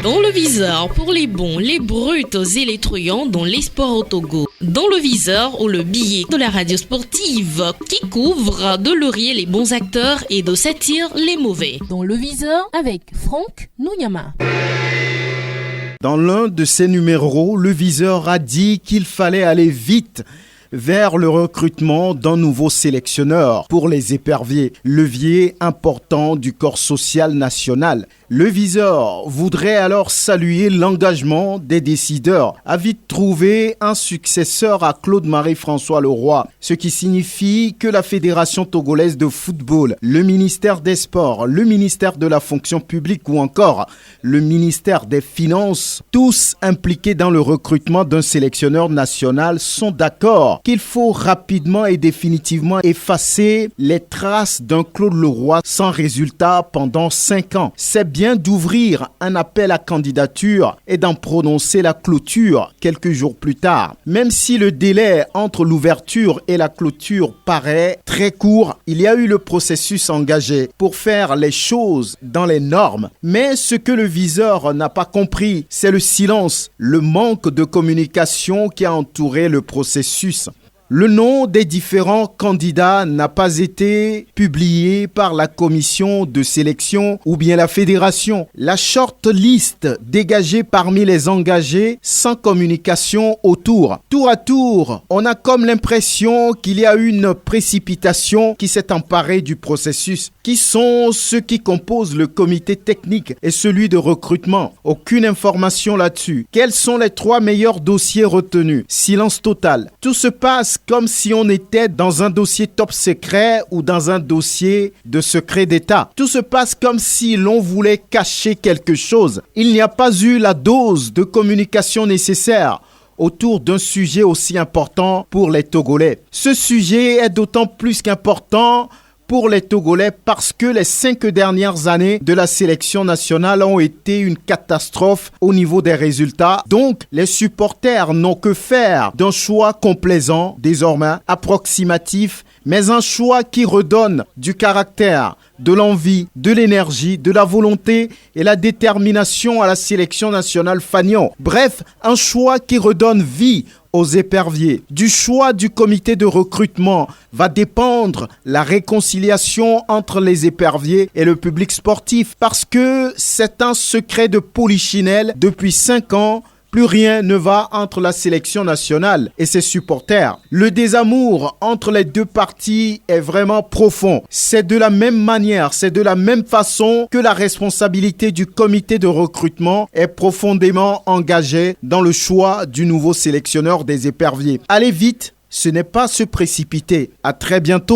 Dans le viseur, pour les bons, les bruts et les truands dans les sports au Togo. Dans le viseur, ou le billet de la radio sportive qui couvre de laurier les bons acteurs et de satire les mauvais. Dans le viseur, avec Franck Nouyama. Dans l'un de ses numéros, le viseur a dit qu'il fallait aller vite vers le recrutement d'un nouveau sélectionneur pour les éperviers, levier important du corps social national. Le viseur voudrait alors saluer l'engagement des décideurs à vite trouver un successeur à Claude-Marie-François Leroy, ce qui signifie que la Fédération togolaise de football, le ministère des Sports, le ministère de la fonction publique ou encore le ministère des Finances, tous impliqués dans le recrutement d'un sélectionneur national, sont d'accord qu'il faut rapidement et définitivement effacer les traces d'un Claude Leroy sans résultat pendant 5 ans. C'est bien d'ouvrir un appel à candidature et d'en prononcer la clôture quelques jours plus tard. Même si le délai entre l'ouverture et la clôture paraît très court, il y a eu le processus engagé pour faire les choses dans les normes. Mais ce que le viseur n'a pas compris, c'est le silence, le manque de communication qui a entouré le processus. Le nom des différents candidats n'a pas été publié par la commission de sélection ou bien la fédération. La shortlist dégagée parmi les engagés sans communication autour. Tour à tour, on a comme l'impression qu'il y a une précipitation qui s'est emparée du processus. Qui sont ceux qui composent le comité technique et celui de recrutement? Aucune information là-dessus. Quels sont les 3 meilleurs dossiers retenus? Silence total. Tout se passe comme si on était dans un dossier top secret ou dans un dossier de secret d'État. Tout se passe comme si l'on voulait cacher quelque chose. Il n'y a pas eu la dose de communication nécessaire autour d'un sujet aussi important pour les Togolais. Ce sujet est d'autant plus qu'important pour les Togolais parce que les 5 dernières années de la sélection nationale ont été une catastrophe au niveau des résultats. Donc, les supporters n'ont que faire d'un choix complaisant, désormais approximatif, mais un choix qui redonne du caractère, de l'envie, de l'énergie, de la volonté et la détermination à la sélection nationale fanion. Bref, un choix qui redonne vie aux éperviers. Du choix du comité de recrutement va dépendre la réconciliation entre les éperviers et le public sportif parce que c'est un secret de polichinelle depuis 5 ans. Plus rien ne va entre la sélection nationale et ses supporters. Le désamour entre les deux parties est vraiment profond. C'est de la même manière, c'est de la même façon que la responsabilité du comité de recrutement est profondément engagée dans le choix du nouveau sélectionneur des éperviers. Allez vite, ce n'est pas se précipiter. À très bientôt.